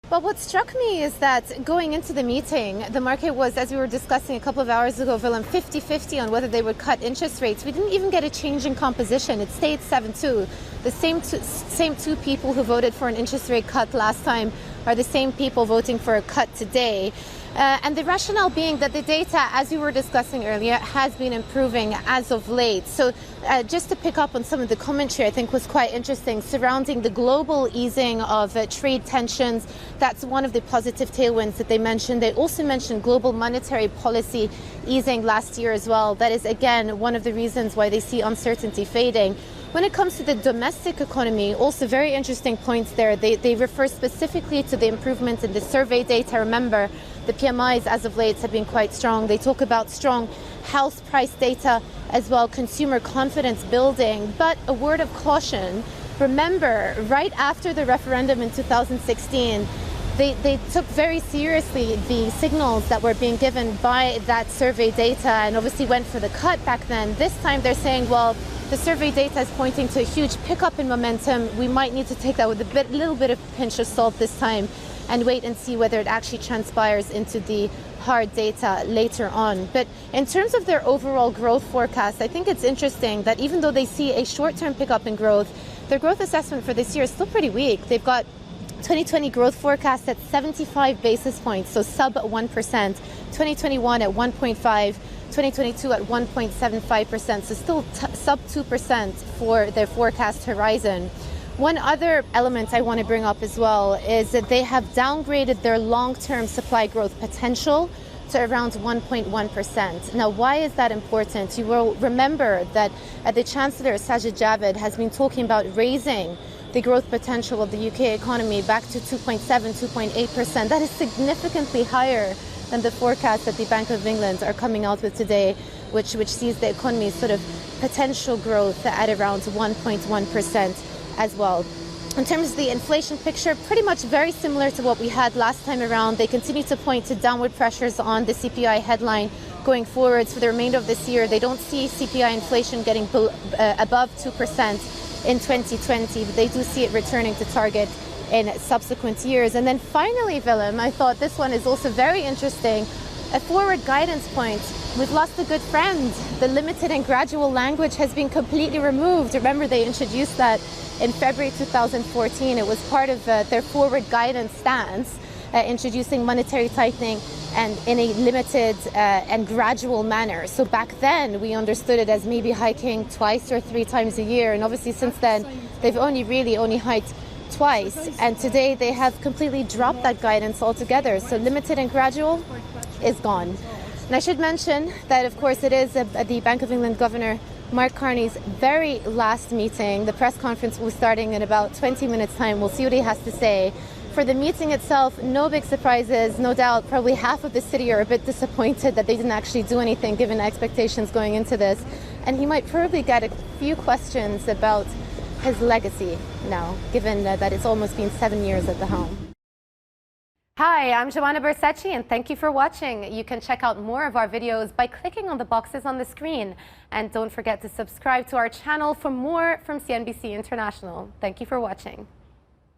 Well, what struck me is that going into the meeting, the market was, as we were discussing a couple of hours ago, Willem, 50-50 on whether they would cut interest rates. We didn't even get a change in composition. It stayed 7-2. The same two people who voted for an interest rate cut last time are the same people voting for a cut today. And the rationale being that the data, as we were discussing earlier, has been improving as of late. So just to pick up on some of the commentary, I think was quite interesting surrounding the global easing of trade tensions. That's one of the positive tailwinds that they mentioned. They also mentioned global monetary policy easing last year as well. That is, again, one of the reasons why they see uncertainty fading. When it comes to the domestic economy, also very interesting points there. They refer specifically to the improvement in the survey data. Remember, the PMIs as of late have been quite strong. They talk about strong house price data as well, consumer confidence building. But a word of caution, remember, right after the referendum in 2016, they took very seriously the signals that were being given by that survey data and obviously went for the cut back then. This time they're saying, well, the survey data is pointing to a huge pickup in momentum. We might need to take that with a little bit of pinch of salt this time and wait and see whether it actually transpires into the hard data later on. But in terms of their overall growth forecast, I think it's interesting that even though they see a short-term pickup in growth, their growth assessment for this year is still pretty weak. They've got 2020 growth forecast at 75 basis points, so sub 1%, 2021 at 1.5%, 2022 at 1.75%, so still sub 2% for their forecast horizon. One other element I want to bring up as well is that they have downgraded their long-term supply growth potential to around 1.1%. Now, why is that important? You will remember that the Chancellor, Sajid Javid, has been talking about raising the growth potential of the UK economy back to 2.7, 2.8%. That is significantly higher than the forecast that the Bank of England are coming out with today, which sees the economy's sort of potential growth at around 1.1% as well. In terms of the inflation picture, pretty much very similar to what we had last time around. They continue to point to downward pressures on the CPI headline going forwards for the remainder of this year. They don't see CPI inflation getting above 2% in 2020, but they do see it returning to target in subsequent years. And then finally, Willem, I thought this one is also very interesting. A forward guidance point. We've lost a good friend. The limited and gradual language has been completely removed. Remember, they introduced that in February 2014. It was part of their forward guidance stance, introducing monetary tightening and in a limited and gradual manner. So back then we understood it as maybe hiking twice or three times a year, and obviously since then they've only hiked twice, and today they have completely dropped that guidance altogether. So limited and gradual is gone. And I should mention that, of course, it is the Bank of England Governor Mark Carney's very last meeting. The press conference will be starting in about 20 minutes time. We'll see what he has to say. For the meeting itself, no big surprises. No doubt probably half of the city are a bit disappointed that they didn't actually do anything given expectations going into this. And he might probably get a few questions about his legacy now, given that it's almost been 7 years at the helm. Hi, I'm Joumanna Bercetche, and thank you for watching. You can check out more of our videos by clicking on the boxes on the screen. And don't forget to subscribe to our channel for more from CNBC International. Thank you for watching.